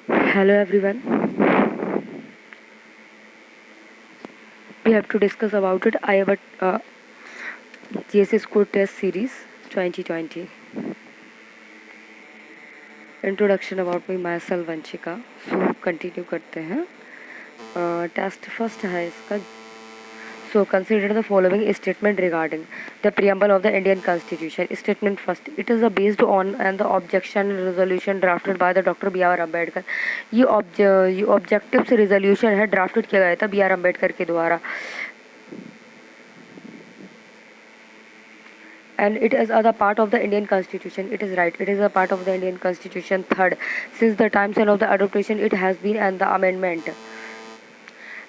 Hello everyone. We have to discuss about it. I have a GSS Code Test Series 2020. Introduction about me myself Vanchika. So continue करते हैं. Test first है इसका. So consider the following statement regarding the preamble of the Indian Constitution. Statement first. It is based on and the objection resolution drafted by the Dr. B.R. Ambedkar. ये objectives resolution है drafted किया गया था B R Ambedkar के द्वारा. And it is a part of the Indian Constitution. It is right. It is a part of the Indian Constitution. Third, since the times of the adoption, it has been and the amendment,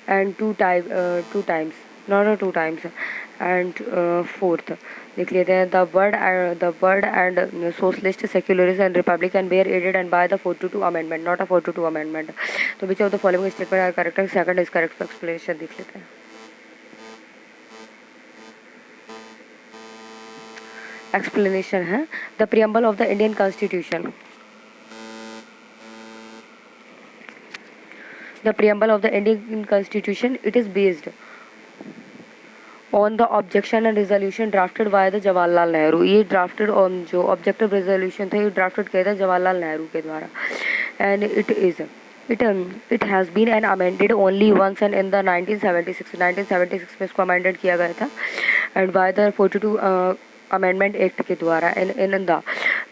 and two times, not two times. And fourth, देख लेते हैं the word and socialist, secularist and republican were aided and by the 42 amendment, not a 42 amendment. तो which of the following statement are correct? Second is correct. Explanation देख लेते हैं. Explanation है the preamble of the Indian Constitution. The preamble of the Indian Constitution, it is based on the objection and resolution drafted by the Jawaharlal Nehru. ये drafted on जो objective resolution थे ये drafted किया था जवाहरलाल नेहरू के द्वारा. And it has been and amended only once and in the 1976 में इसको amended किया गया था and by the 42 amendment act के द्वारा. इन द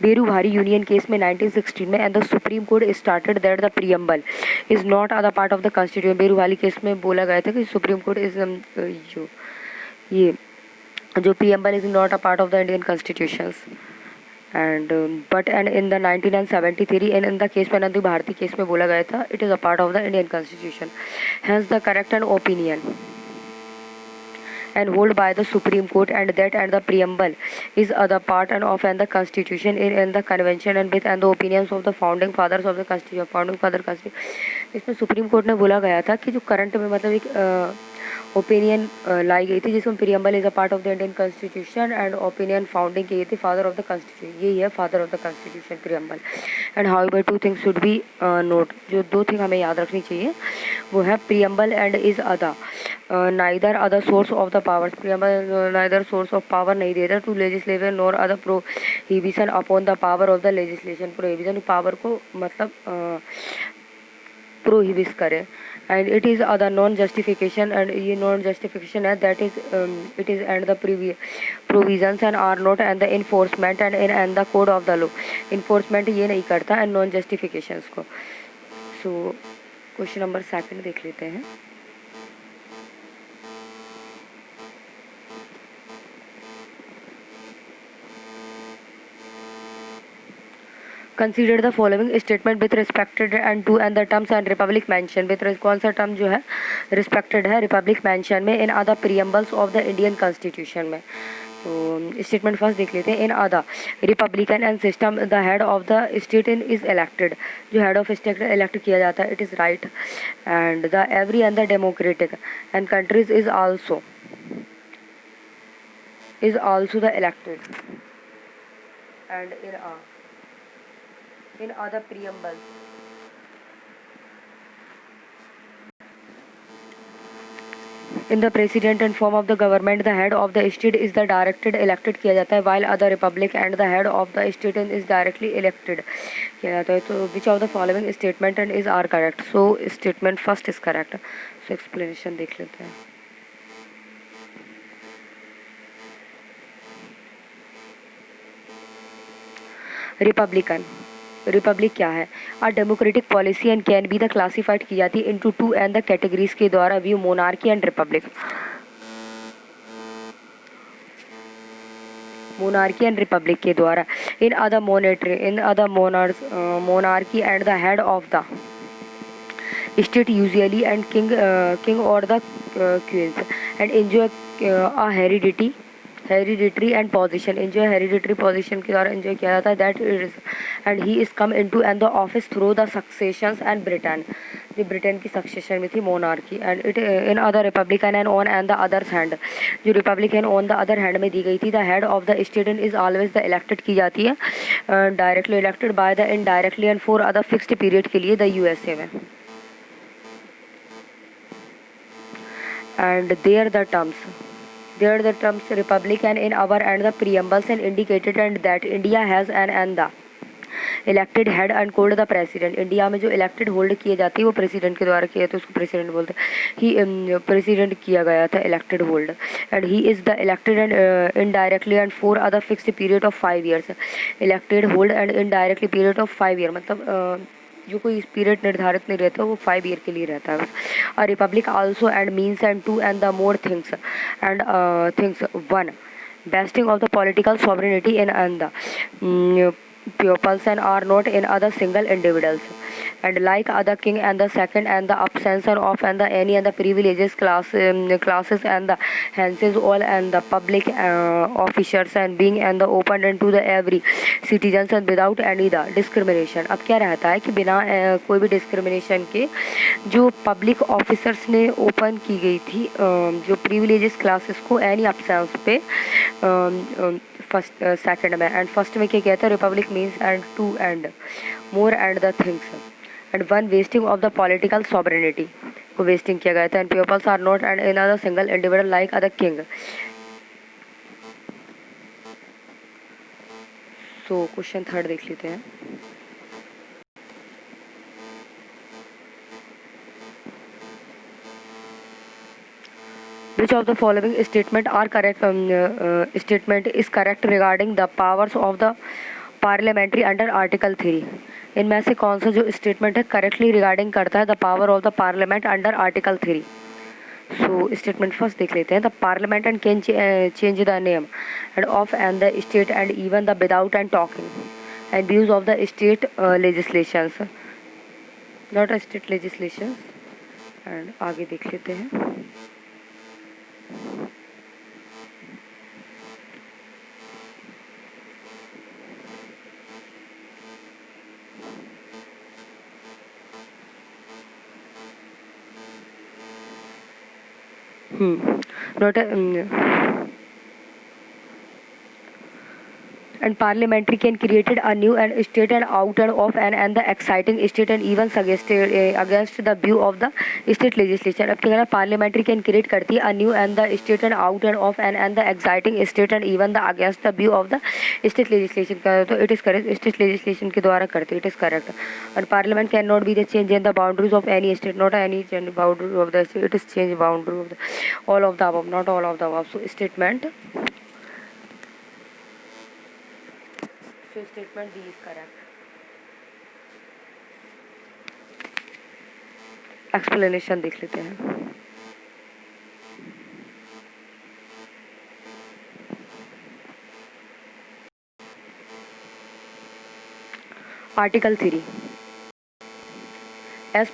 बेरू भारी यूनियन केस में 1916 में and the supreme court started that the preamble is not a part of the constitution. Berubari case में बोला गया था कि सुप्रीम कोर्ट इज जो preamble is not a part of the Indian constitutions. And but and in the 1973 in the case में Nandu Bharati case में बोला गया था it is a part of the Indian constitution. Has the correct and opinion and hold by the Supreme Court and that and the preamble is other part and of and the Constitution in the convention and with and the opinions of the founding fathers of the Constitution. founding father Constitution इसमें supreme court ने बोला गया था कि जो current में मतलब एक ओपिनियन लाई गई थी जिसमें preamble is a part of the Indian constitution and opinion founding की गई थी फादर ऑफ द कॉन्स्टिट्यूशन. यही है father of the constitution preamble. And how by two things should be note. जो दो थिंग हमें याद रखनी चाहिए वो है preamble and is other neither other source of the powers. Preamble neither source of power नहीं देता to legislation nor other prohibition upon the power of the legislation. Prohibition power को मतलब प्रोहिबिट करे. And it is other non justification एंड ये non justification है that is it is and the provisions and are not and the enforcement and the code of the law. Enforcement ये नहीं करता and non justifications को. So question number second देख लेते हैं. Consider the following statement with respected and to and the terms and republic mention with कौन सा term जो है रिस्पेक्टेड है रिपब्लिक मेंशन में in other preambles of the Indian constitution में. तो स्टेटमेंट फर्स्ट देख लेते हैं. In other republican and system the head of the state in is elected. जो हेड ऑफ स्टेट इलेक्ट किया जाता है it is right. And the every and the democratic and countries is also the elected. And in other preambles in the president and form of the government the head of the state is the directed elected किया जाता है while other republic and the head of the state is directly elected किया जाता है. तो which of the following statement and is are correct? So statement first is correct. So explanation देख लेते हैं. रिपब्लिक क्या है? A democratic policy and can be the classified की जाती है into two and the categories के द्वारा view monarchy and republic. Monarchy and republic के द्वारा. In other monarchy and the head of the state usually and king और the queens and enjoy a heredity hereditary and position, enjoy hereditary position के द्वारा enjoy किया जाता है, that is and he is come into and the office through the successions and Britain, जो Britain की succession में थी monarchy, and it in other republican and on and the other hand, जो republican on the other hand में दी गई थी, the head of the state is always the elected की जाती है directly elected by the indirectly and for other fixed period के लिए द यूएसए में, and there the terms republican in our and the preambles and indicated and that India has an and the elected head and cold the president, India में जो elected hold किए जाते हैं वो president के द्वारा किए, तो उसको प्रेसिडेंट बोलते हैं, ही प्रेसिडेंट किया गया था elected hold, and he is the elected and indirectly and for other fixed period of 5 years, elected hold and indirectly period of 5 year, मतलब जो कोई पीरियड निर्धारित नहीं रहता वो 5 year के लिए रहता है। A republic also and means and to and the more things and things one vesting of the political sovereignty in and the pupils and are not in other single individuals, and like other king and the second and the absence of and the any and the privileges classes and the hences all and the public officers and being and the open and to the every citizens and without any the discrimination। अब क्या रहता है कि बिना कोई भी discrimination के जो पब्लिक ऑफिसर्स ने ओपन की गई थी जो प्रिविलेजेस क्लासेस को एनी अब्सेंस पे फर्स्ट सेकंड में, एंड फर्स्ट में क्या कहता है republic means and to and more and the things, and one vesting of the political sovereignty को वेस्टिंग किया गया था, and peoples are not and in other single individual like other king. So question third देख लेते हैं। Which of the following statement are correct? Statement is correct regarding the powers of the parliamentary under Article 3। इनमें से कौन सा जो statement है correctly regarding करता है the power of the parliament under article 3। So statement first देख लेते हैं। The parliament and can change the name and of and the state and even the without and talking and views of the state legislations, not a state legislations. And आगे देख लेते हैं। Not a and parliamentary can created a new and state and out and of and the exciting state and even suggested against the view of the state legislation। अब क्या कहना है parliamentary can create करती है a new and the state and out and of and the exciting state and even the against the view of the state legislation का, तो it is correct, state legislation के द्वारा करती है, it is correct। and parliament cannot be the change in the boundaries of any state, not any change boundary of the state, it is change boundary of the all of the above, not all of the above। so statement statement D is correct। Explanation देख लेते हैं। Article 3 as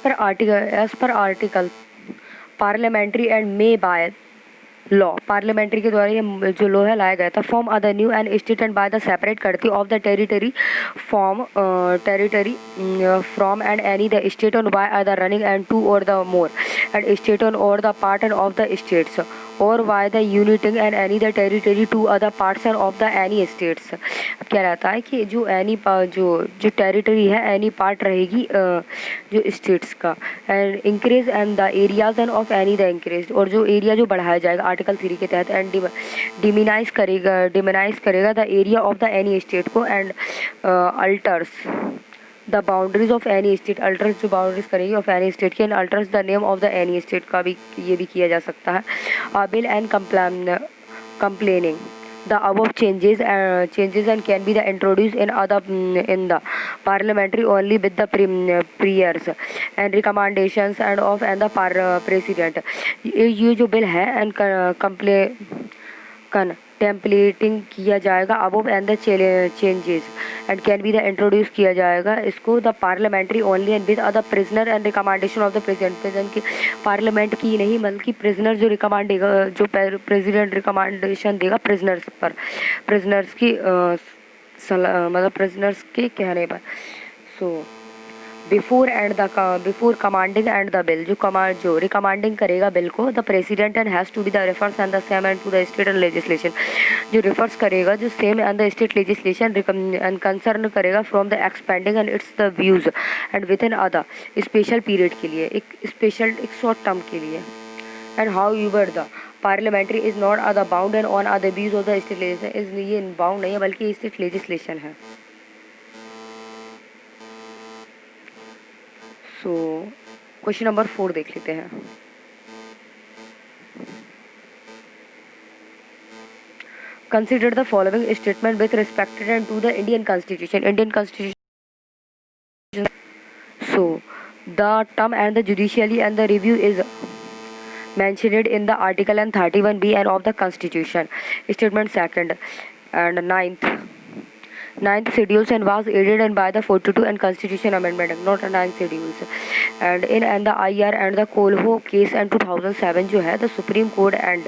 पर article parliamentary and may by law, parliamentary के द्वारा ये जो law है लाया गया था। Form other new and state and by the separate करती of the territory form territory from and any the state on by other running and to और the more and state on और the part and of the states और by the uniting and any the territory to other parts and of the any states. अब क्या रहता है कि जो any जो टेरिटरी है एनी पार्ट रहेगी जो स्टेट्स का, and increase and the areas end of any the increase, और जो एरिया जो बढ़ाया जाएगा आर्टिकल 3 के तहत, एंड डिमिनाइज करेगा the area of the any state को, and alters the boundaries of any state, alters जो बाउंड्रीज करेगी ऑफ एनी स्टेट के, and alters the name of the any state का भी ये भी किया जा सकता है। Bill and complaining the above changes and can be the introduced in the parliamentary only with the prayers and recommendations and of and the president। ये जो बिल है एंड टेम्पलेटिंग किया जाएगा above and the changes and can be the introduce किया जाएगा इसको the parliamentary only and with other prisoner and recommendation of the president की parliament की नहीं बल्कि प्रिजनर जो रिकमेंड देगा जो प्रेसिडेंट रिकमेंडेशन देगा प्रिजनर्स पर प्रिजनर्स की मतलब प्रिजनर्स के कहने पर so before commanding and the bill जो रिकमांडिंग करेगा बिल को the president and has to be the refers and the same and to the state and legislation जो रेफर्स करेगा जो same and the state legislation and concern करेगा from the expending and its the views and with in other special period के लिए एक short term के लिए and how your the parliamentary is not other bound and on other views of the state legislation ये bound नहीं है बल्कि state legislation है। सो क्वेश्चन नंबर 4 देख लेते हैं। Consider the following statement with respected to the Indian constitution so the term and the judicially and the review is mentioned in the article and 31B and of the constitution statement second and ninth schedules and was aided and by the 42 and constitution amendment not a ninth schedules and in and the IR and the Kolho case and 2007 जो है the Supreme Court and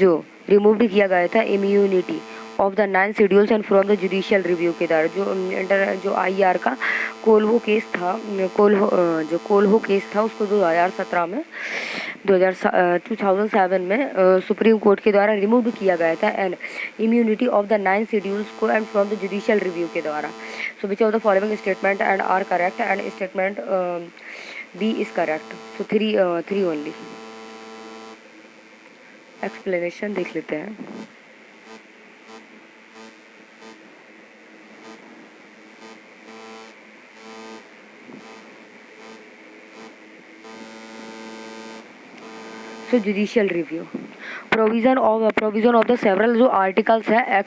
जो removed किया गया था immunity of the 9 schedules and from the judicial review के द्वारा जो IR का कोल्हो केस था कोल्हो केस था उसको 2017 में 2007 में सुप्रीम कोर्ट के द्वारा रिमूव किया गया था and immunity of the 9 schedules को and from the judicial review के द्वारा so which of the following statement and are correct and statement B is correct so three only. Explanation देख लेते हैं। So judicial review provision of the several जो articles है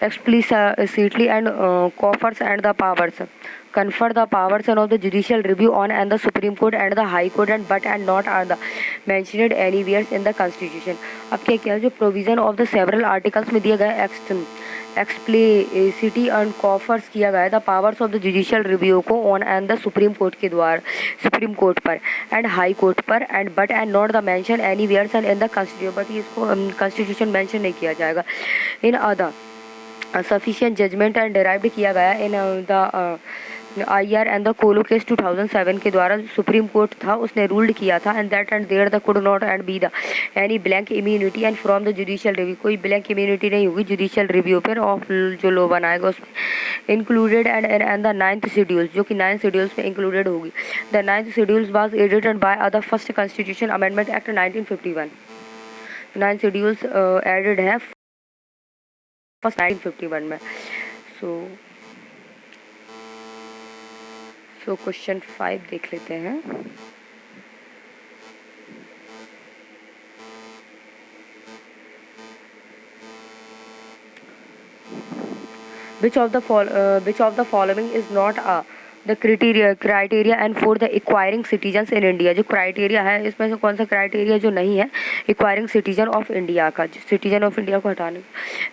explicitly and confers and the powers confer the powers and of the judicial review on and the Supreme Court and the High Court and but and not are the mentioned anywhere in the Constitution। अब क्या जो provision of the several articles में दिया गया explicitly and confers किया गया the powers of the judicial review को on and the supreme court के द्वारा सुप्रीम कोर्ट पर एंड हाई कोर्ट पर and but and not the mention anywhere and in the constitution but इसको constitution mention नहीं किया जाएगा। In other sufficient judgment and derived किया गया in the IR and the कोलो केस 2007 के द्वारा सुप्रीम कोर्ट था उसने रूल्ड किया था and that and there the could not and be the any blank immunity and from the judicial review कोई ब्लैंक इम्यूनिटी नहीं होगी जुडिशियल रिव्यू पर ऑफ जो लॉ बनाएगा उसमें included and the 9th schedules जो कि 9 शेड्यूल्स में इंक्लूडेड होगी। The 9th schedules was added by a the first constitution amendment act 1951। 9 schedules added है फर्स्ट 1951 में। सो क्वेश्चन 5 देख लेते हैं। Which of the following is not the criteria and for the acquiring citizens in India जो criteria है इसमें से कौन सा क्राइटेरिया जो नहीं है acquiring citizen of India का सिटीजन ऑफ इंडिया को हटाने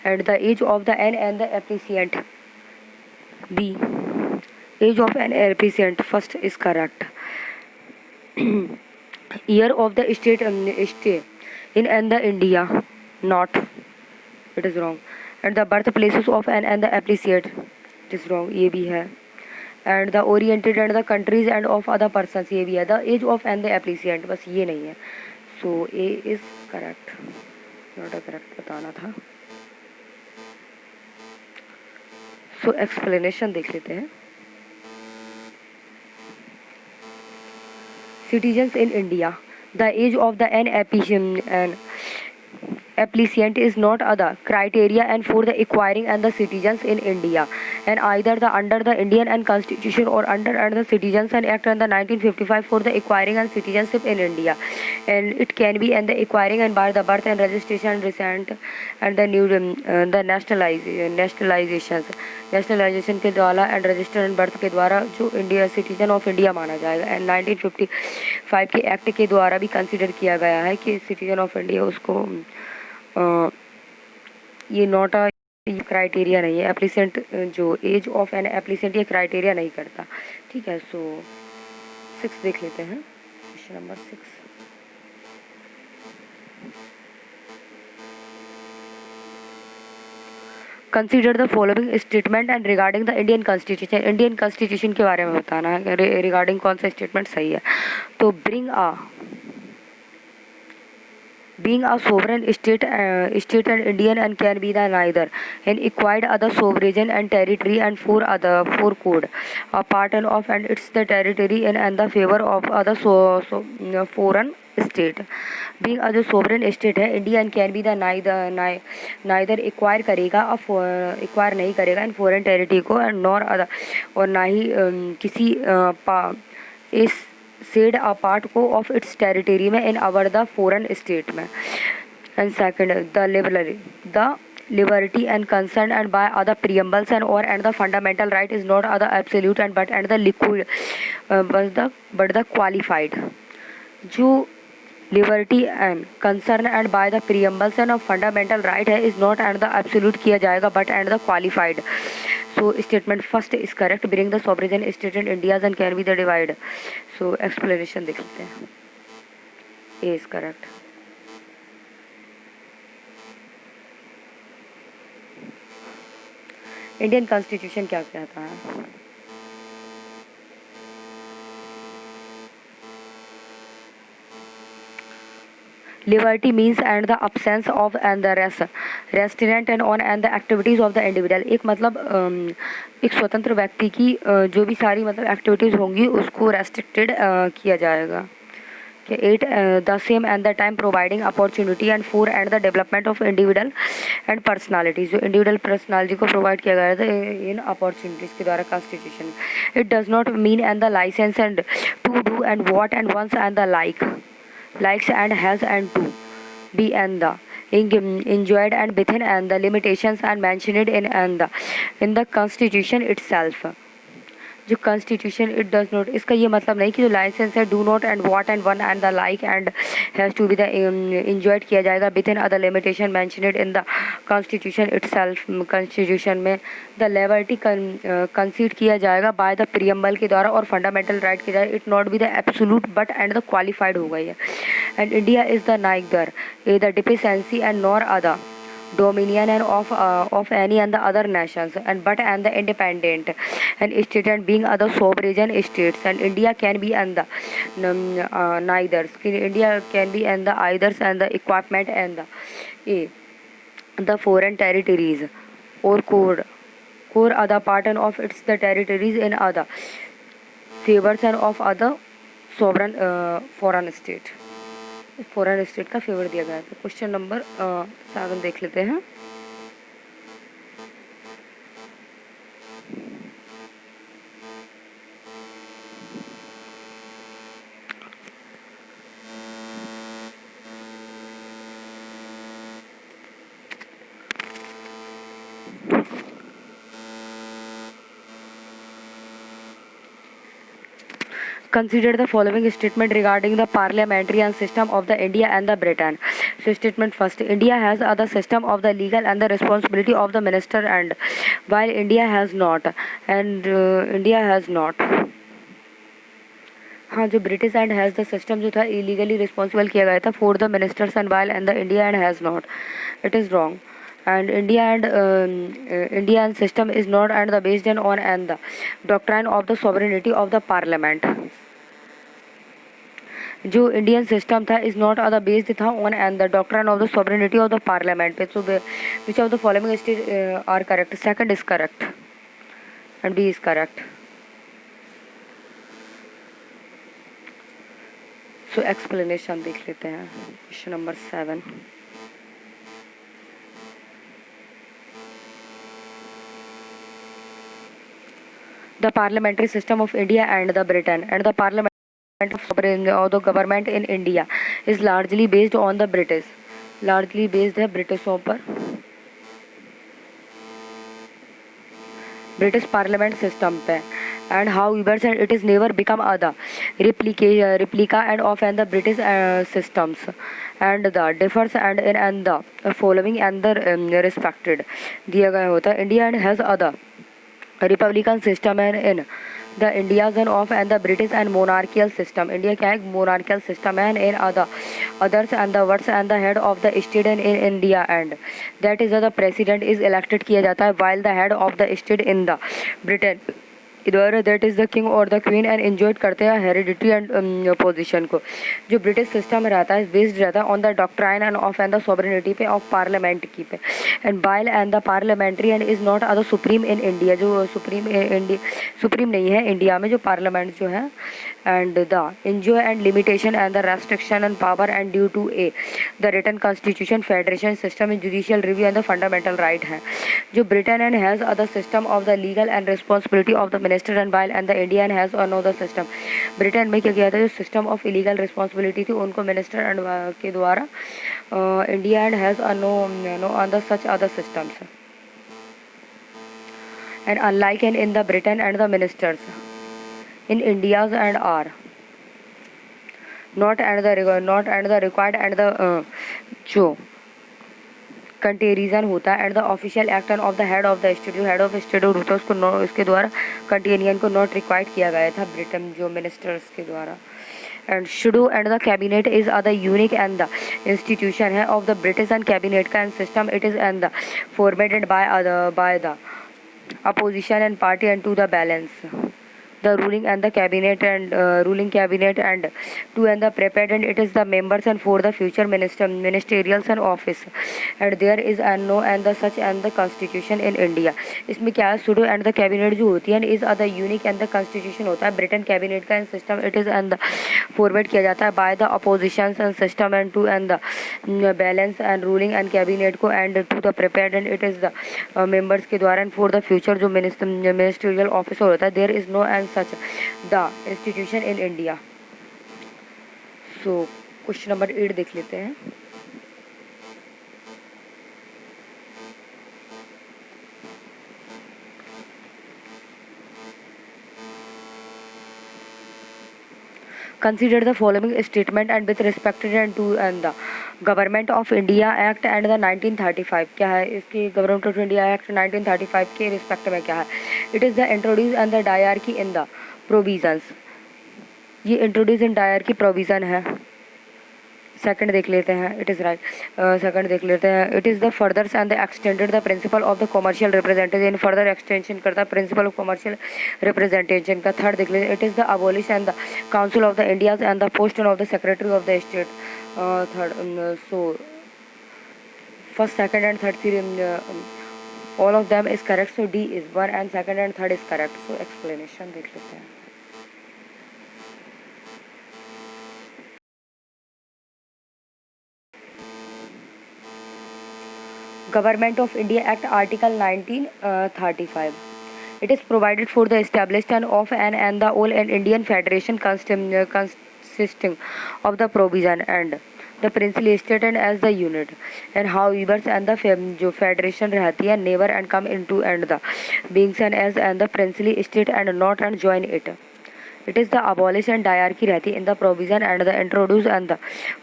and the age of the an and the applicant be age of an applicant first is correct year of the state in and the India not it is wrong and the birthplaces of an and the applicant it is wrong ये भी है and the oriented and the countries and of other persons ये भी है the age of and the applicant बस ये नहीं है so A is correct not a correct बताना था। so explanation देख लेते हैं। Citizens in India, the age of the applicant is not other criteria and for the acquiring and the citizens in India and either the under the Indian and Constitution or under the Citizens and Act and the 1955 for the acquiring and citizenship in India and it can be and the acquiring and by the birth and registration recent and the new the nationalisation के द्वारा and register and birth के द्वारा जो India citizen of India माना जाएगा and 1955 के act के द्वारा भी कंसीडर किया गया है कि सिटीजन ऑफ इंडिया उसको ये नॉट अ क्राइटेरिया नहीं है। एप्लीसेंट जो एज ऑफ एन एप्लीसेंट ये क्राइटेरिया नहीं करता। ठीक है, सो 6 देख लेते हैं, question number 6। Consider the following statement and regarding the Indian constitution. Indian constitution के बारे में बताना है, रिगार्डिंग कौन सा स्टेटमेंट सही है। तो being a sovereign state, state and Indian and can be the neither, and acquired other sovereign and territory and four code, a part and of and its the territory and the favor of other foreign state. Being जो sovereign state है India and can be the neither acquire करेगा acquire नहीं करेगा in foreign territory को and nor other, और ना ही किसी इस सेड अ पार्ट को ऑफ इट्स टेरिटरी में इन अवर द फॉरेन स्टेट में। And second the liberty and concern and by other preambles and the fundamental right is not other absolute and but and the liquid but the qualified। जो liberty and concern and by the preambles and fundamental right है is not and the absolute किया जाएगा but and the qualified. So statement first is correct, bring the sovereign state in India and can be the divide. So explanation देख लेते हैं, A is correct. Indian constitution क्या कहता है? Liberty means and the absence of and the restraint and on and the activities of the individual। एक मतलब एक स्वतंत्र व्यक्ति की जो भी सारी मतलब एक्टिविटीज़ होंगी उसको रेस्ट्रिक्टेड किया जाएगा। At the same and the time providing opportunity and for and the development of individual and personalities. जो इंडिविजुअल पर्सनालिटी को प्रोवाइड किया गया था इन अपॉर्चुनिटीज़ के द्वारा constitution. It does not mean and the license and to do and what and once and the likes and has and to be and the enjoyed and within and the limitations and mentioned in the constitution itself। जो constitution it does not, इसका ये मतलब नहीं कि जो license है do not and what and one and the like and has to be the enjoyed किया जाएगा with in other limitation mentioned in the constitution itself. Constitution में द लिबर्टी कंसीड किया जाएगा बाय द प्रियम्बल के द्वारा और fundamental right के द्वारा। It not be the absolute but and the qualified हो गई है। And India is the neither A the deficiency and nor other dominion and of any and the other nations and but and the independent and state and being other sovereign states and India can be and the neithers। India can be and the either and the equipment and the foreign territories or core other part and of its the territories in other favors and of other sovereign foreign state। Foreign state का favour दिया गया है। तो question number 7 देख लेते हैं। Consider the following statement regarding the parliamentary and system of the India and the Britain। So statement first, India has the system of the legal and the responsibility of the minister and while India has not and India has not। हाँ, जो British and has the system जो था illegally responsible किया गया था for the ministers and while and the India and has not, it is wrong. and Indian system is not and the based on and the doctrine of the sovereignty of the parliament। जो Indian system था is not other based था on and the doctrine of the sovereignty of the parliament पे। So which of the following state are correct? Second is correct and B is correct. So explanation देख लेते हैं, question number 7। The parliamentary system of India and the Britain and the parliament or the government in India is largely based on the British, largely based है ब्रिटिशों पर, British parliament system पे। and however it is never become other replica and of and the British systems and the differs and the following and the respected दिया गया होता है. India and has other republican system and in the India's and of and the British and monarchical system. India क्या है monarchical system and in others and the words and the head of the state in India and that is the president is elected किया जाता है while the head of the state in the Britain इधर that is the king और the queen and enjoyed करते हैं heredity and position को. जो British system रहता है बेस्ड रहता है on the doctrine and of and the sovereignty पे ऑफ पार्लियामेंट की पे and bile and the parliamentary and is not a supreme in India. जो सुप्रीम नहीं है इंडिया में जो पार्लियामेंट जो है and the enjoy and limitation and the restriction and power and due to a the written constitution federation system and judicial review and the fundamental right है. जो Britain and has other system of the legal and responsibility of the minister and while and the Indian has another system. Britain में क्या किया था जो system of illegal responsibility थी उनको minister and के द्वारा India and has no other such other systems and unlike in the Britain and the ministers in India's and are not and the required and the जो कंटेरिजन होता है and the official act of the head of the state. जो head of state होता है उसको इसके द्वारा कंटेनियन को नॉट रिक्वायर्ड किया गया था ब्रिटेन जो मिनिस्टर्स के द्वारा. And should and the cabinet is a the unique and the institution है of the British and cabinet का and system it is and the formatted by the opposition and party and to the balance the ruling and the cabinet and ruling cabinet and to and the prepared and it is the members and for the future ministerials and office and there is and no and the such and the constitution in India. इसमें क्या है sudo and the cabinet जो होती है is other unique and the constitution होता है Britain cabinet का and system it is and the forward किया जाता है by the opposition and system and to and the balance and ruling and cabinet को and to the prepared and it is the members के द्वारा and for the future जो ministerial officer होता है there is no and such the institution in India. So question number 8 देख लेते हैं. Consider the following statement and with respect to and the government of India act and the 1935 क्या है इसकी government of India act 1935 के respect में क्या है. It is the introduce and the dyarchy in the provisions. ये introduce इन dyarchy provision है. Second देख लेते हैं. It is right. सेकंड देख लेते हैं. It is the furthers and the extended the principle of the commercial representation. Further extension करता है प्रिंसिपल ऑफ कॉमर्शियल रिप्रेजेंटेशन का. थर्ड देख लेते हैं. It is the abolish and the council of the India's and the post of the secretary of the state. Third so first second and third theory all of them is correct so D is 1 and second and third is correct. so explanation देख लेते हैं. Government of India Act Article 1935. It is provided for the establishment of and the all and Indian Federation consisting of the provision and the princely state and as the unit and however and the जो federation रहती है never and come into and the beings and as and the princely state and not and join it. It is the abolish and diarchy रहती in the provision and the introduce and the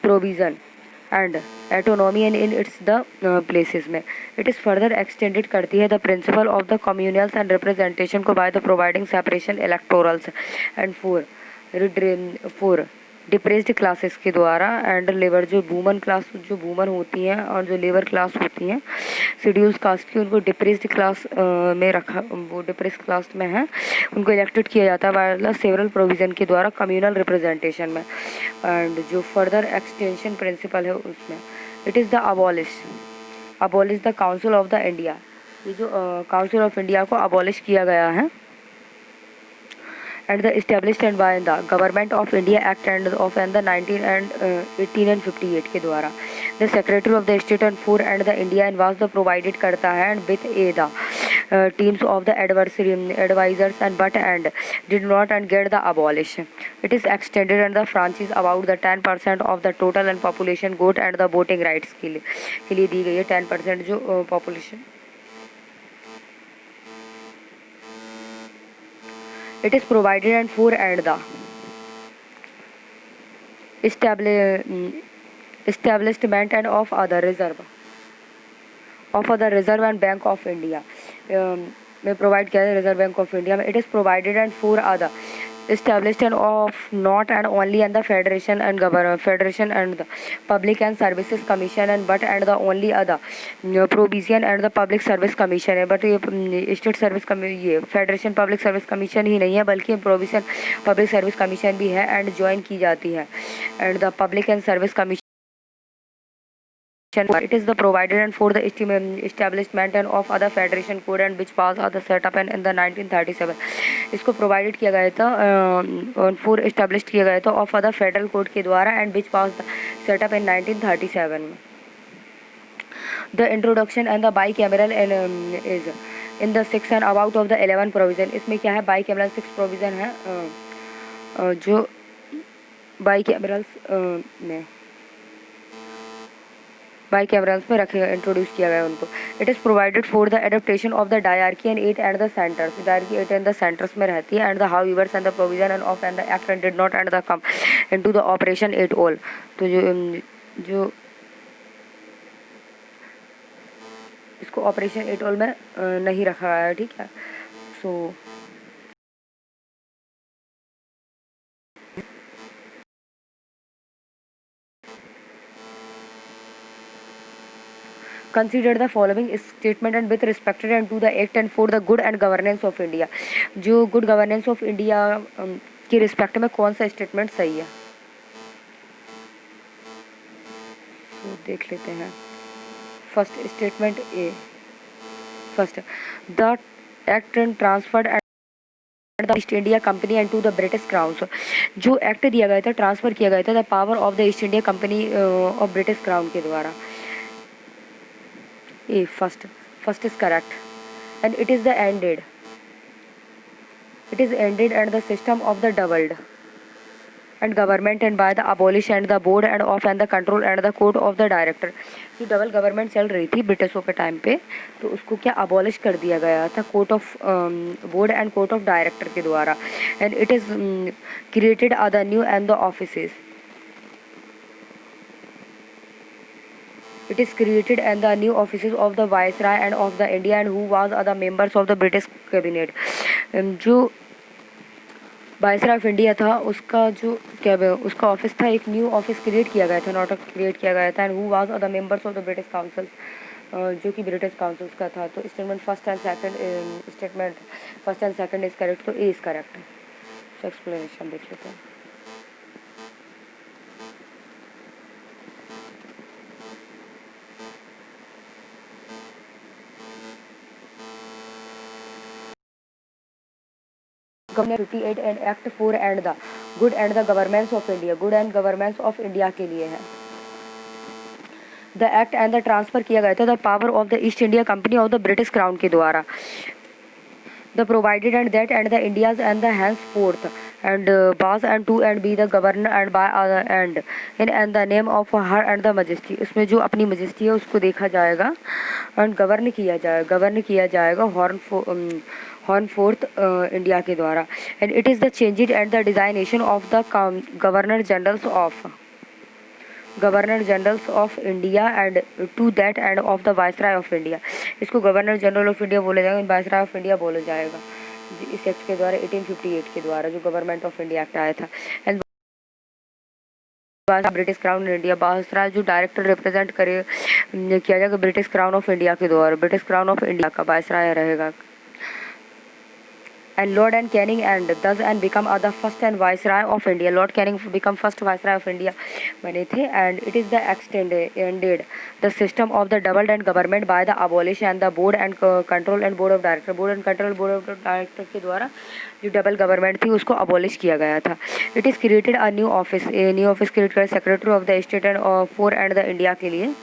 provision and autonomy and in its the places में. It is further extended करती है the principle of the communals and representation को by the providing separation electorals and for depressed classes के द्वारा and labour जो woman class जो woman होती हैं और जो लेबर क्लास होती हैं शेड्यूल्स कास्ट की उनको डिप्रेस्ड क्लास में रखा वो डिप्रेस्ड क्लास में है उनको इलेक्टेड किया जाता है बाय सेवरल प्रोविज़न के द्वारा कम्युनल रिप्रेजेंटेशन में. एंड जो फर्दर एक्सटेंशन प्रिंसिपल है उसमें it is the abolish the council of the India. ये जो काउंसिल ऑफ इंडिया को अबॉलिश किया गया है and the established and by the government of India Act and of and the 18 and 58 के द्वारा. The Secretary of the State and for and the India and was the provided करता है and with a the teams of the advisors and but and did not and get the abolish. It is extended and the franchise about the 10% of the total and population vote and the voting rights के लिए दी गई है 10% जो population. It is provided and for and the establishment and of other reserve and Bank of India में provide किया है reserve bank of India में. It is provided and four other established and of not and only and the federation and the public and services commission and but and the only other provision and the public service commission है. But ये state service ये federation public service commission ही नहीं है बल्कि provision public service commission भी है and join की जाती है. And the public and service commission it is the provided and for the establishment and of other federation code and which was other set up and in the 1937. इसको provided किया गया था और four establish किया गया था of other federal code के द्वारा and which was set up in 1937 में. The introduction and the by cameral is in the section about of the 11 provision. इसमें क्या है बाई कैमरल 6 प्रोविजन है जो बाई कैमरल्स में बाई कैमरल्स में रखे इंट्रोड्यूस किया गया उनको. It is provided for the adaptation of the diarchy and at and the centres. Diarchy at and the centres में रहती है and the however and the provision and of and the act and did not and the come into the operation at all. तो जो इसको operation at all में नहीं रखा गया है. ठीक है. सो consider the following statement and with respect and to the act and for the good and governance of India. जो good governance of India के रिस्पेक्ट में कौन सा स्टेटमेंट सही है तो देख लेते हैं. First statement A. First the act and transferred the East India company and to the British crown. जो एक्ट दिया गया था ट्रांसफर किया गया था the power of the East India company of British crown के द्वारा. A first is correct and it is ended and the system of the doubled and government and by the abolish and the board and of and the control and the court of the director. जो double government चल रही थी ब्रिटिशों के time पे तो उसको क्या अबॉलिश कर दिया गया था court of board and court of director के द्वारा. And it is created other new and the offices. It is created and the new offices of the Viceroy and of the India and who was other members of the British cabinet. जो viceroy of India था उसका जो उसका office था एक new office create किया गया था नॉट क्रिएट किया गया था. And who was other members of the British council जो कि ब्रिटिश काउंसिल का था. तो statement first and second is correct. तो ए इज करेक्ट. सो एक्सप्लेनेशन देख लेते हैं. Government 58 and act 4 and the good and the governance of India. Good and governance of India के लिए है. The act and the transfer किया गया था the power of the East India company of the British crown के द्वारा. The provided and that and the India's and the henceforth and was and to and be the governor and by other and in and the name of her and the majesty. उसमें जो अपनी majesty है उसको देखा जाएगा and govern किया जाएगा horn fourth India के द्वारा. And it is the changes and the designation of the governor generals of India and to that and of the viceroy of India. इसको गवर्नर जनरल ऑफ इंडिया बोला जाएगा viceroy of India बोला जाएगा इस act के द्वारा 1858 के द्वारा जो गवर्नमेंट ऑफ इंडिया एक्ट आया था. And British crown India viceroy जो डायरेक्टर रिप्रेजेंट किया जाएगा ब्रिटिश क्राउन ऑफ इंडिया के द्वारा. ब्रिटिश क्राउन ऑफ इंडिया का वायसराय रहेगा. And Lord and Canning and thus and become the first and Viceroy of India. Lord Canning become first Viceroy of India बने थे. And it is the ended the system of the doubled and government by the abolish and the board and control and board of director. board of director के द्वारा जो double government थी उसको abolish किया गया था. It is created a new office create कर secretary of the state and for and the India के लिए.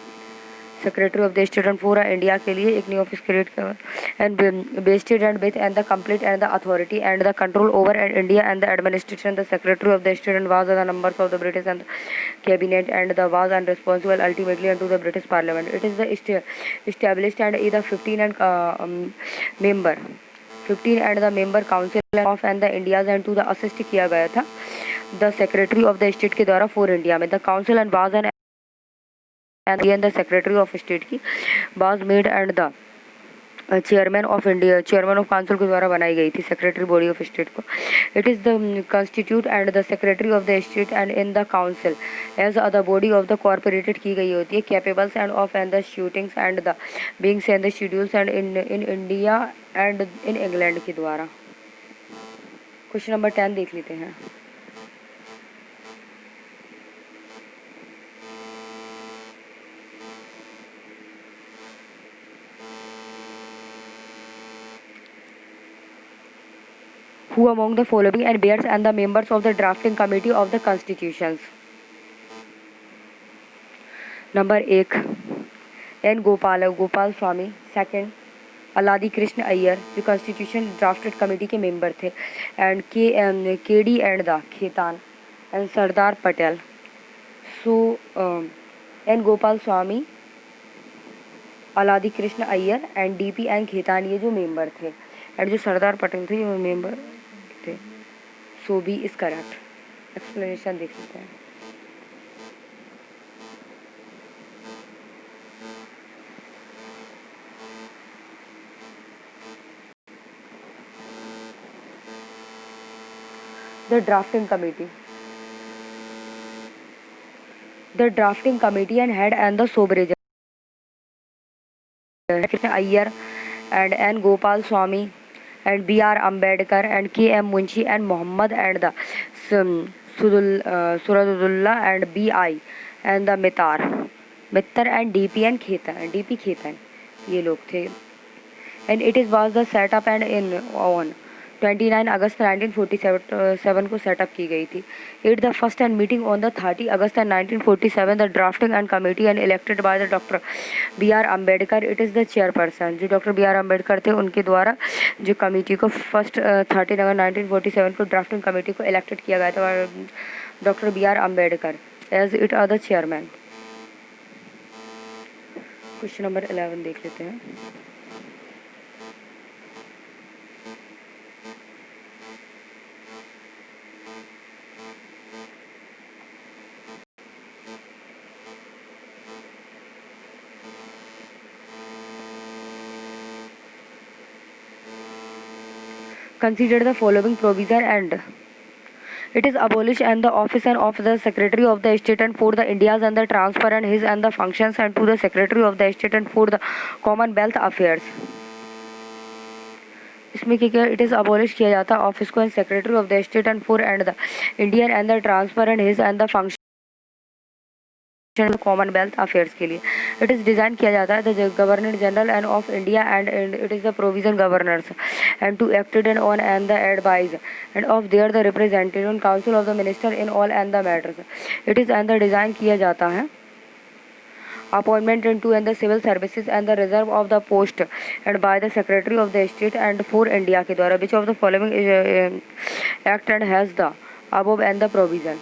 Secretary of the state and पूरा इंडिया के लिए एक न्यू ऑफिस क्रिएट किया and vested and with and the complete and the authority and the control over and India and the administration. The secretary of the state and was the numbers of the British and cabinet and the was and responsible ultimately and to the British parliament. It is the established and either 15 and the member council of and the Indias and to the assist किया गया था. The secretary of the state के द्वारा for India में। The council and was an the secretary of state की was made and the chairman of India, chairman of council के द्वारा बनाई गई थी सेक्रेटरी बॉडी ऑफ स्टेट को। It is the constitute and the secretary of the state and in the council as the body of the corporated की गई होती है, capables and of and the shootings and the beings and the schedules and in India and in England के द्वारा। Question number 10 देख लेते हैं। Who among the following and bears and the members of the drafting committee of the constitutions? Number 1 N Gopal Swami, second Alladi Krishna Ayyar जो constitution drafted committee के member थे, and K D and the Khaitan and Sardar Patel. So N Gopal Swami, Alladi Krishna Ayyar and D P N Khaitan ये जो member थे, and जो सरदार पटेल थे ये member थे। सो बी इज करेक्ट। एक्सप्लेनेशन देख लेते हैं। The drafting committee and head and the sovereign Iyer and N Gopal Swamy and B.R. Ambedkar and K.M. Munshi and Muhammad and the Suradullah and B.I. and the Mittar and D.P. and Khetan ये लोग थे। And it is was the set up and in on 29 अगस्त 1947 को setup की गई थी। It the first and meeting on the 30 August 1947 the drafting and committee and elected by the doctor B R Ambedkar. It is the chairperson जो doctor B R Ambedkar थे उनके द्वारा जो committee को फर्स्ट 30 अगस्त 1947 को ड्राफ्टिंग कमेटी को elected किया गया था doctor B R Ambedkar as it are the chairman. Question number 11 देख लेते हैं। Consider the following provision and it is abolish and the office and of the secretary of the state and for the Indias and the transfer and his and the functions and to the secretary of the state and for the commonwealth affairs। इसमें क्या it is abolish किया जाता है office को and secretary of the state and for and the Indian and the transfer and his and the function commonwealth affairs के लिए। It is design किया जाता है the governor general and of India and it is the provision governors and to acted and on and the advise and of their the representative and council of the minister in all and the matters. It is and the design किया जाता है appointment into and the civil services and the reserve of the post and by the secretary of the state and for India के द्वारा which of the following act and has the above and the provision.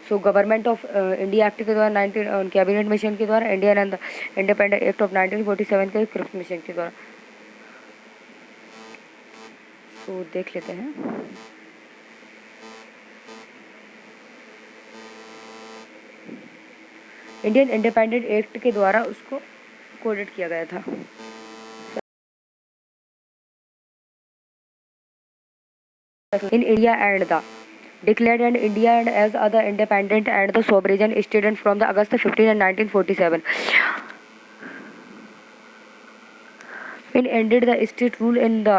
So government of India act के द्वारा 19 cabinet mission के द्वारा Indian and the independent act of 1947 के Cripps mission के द्वारा। सो देख लेते हैं। इंडियन इंडिपेंडेंट एक्ट के द्वारा उसको कोडेड किया गया था। इन India and the declared and India and as other independent and the sovereign state and from the August 15 and 1947 in ended the state rule in the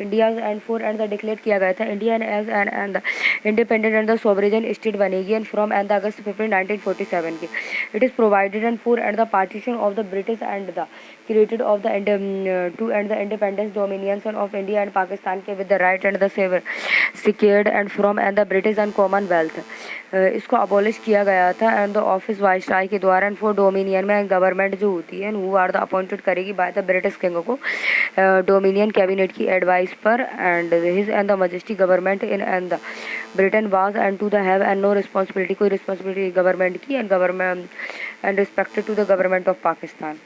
India and for and the declared किया गया था India as and the independent and the sovereign state बनेगी and from and the August 15 1947 की। It is provided and for and the partition of the British and the created of the to and the independence dominions of India and Pakistan के with the right and the secured and from and the British and Commonwealth। इसको abolish किया गया था and the office viceroy के द्वारा and for dominion में government जो होती है हु आर द अपॉइंटेड करेगी बाय द ब्रिटिश किंग को डोमिनियन कैबिनेट की एडवाइस पर and his and the majesty government in and the Britain was and to the have and no responsibility कोई responsibility government की and government and respected to the government of Pakistan.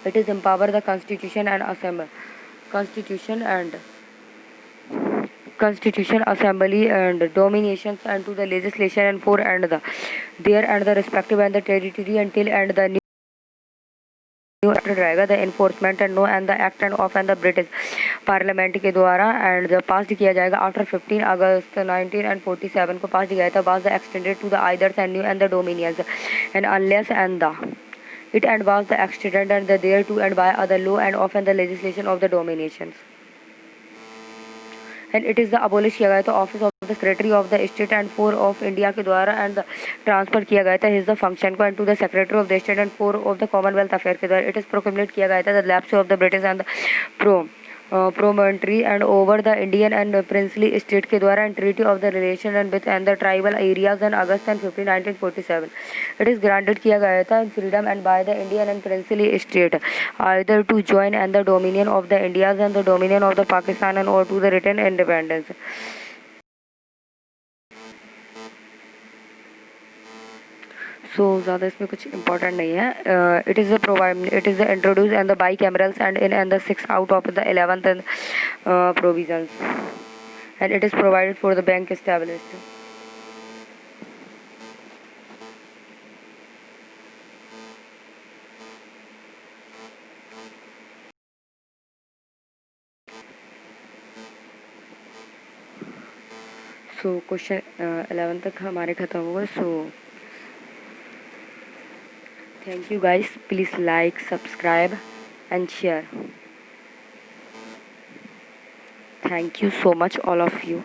It is empower the constitution and assembly constitution and constitution, assembly and dominations, and to the legislation and for and the there and the respective and the territory until and the new act रहेगा the enforcement and no and the act and of and the British parliament के द्वारा and the पास किया जाएगा after 15 अगस्त 1947 को pass किया था was the extended to the either's and new and the dominions and unless and the it and was the extended and the there to and by other law and of and the legislation of the dominations and it is the abolish किया गया था office of the secretary of the state and for of India के द्वारा and transfer किया गया था his the function को and to the secretary of the state and for of the commonwealth affair के द्वारा इट इज प्रोक्लेमेट किया गया था the lapse of the British and pro promontory and over the Indian and princely state के द्वारा and treaty of the relation and with and the tribal areas on August and 15 1947 it is granted किया गया था freedom and by the Indian and princely state either to join and the dominion of the Indias and the dominion of the Pakistan and or to the written independence. सो ज़्यादा इसमें कुछ important नहीं है. It is the introduce and the bicamerals and in and the 6 out of the 11th and provisions and it is provided for the bank established. So question 11 तक हमारे ख़त्म हुआ. सो thank you guys, please like, subscribe and share. Thank you so much all of you.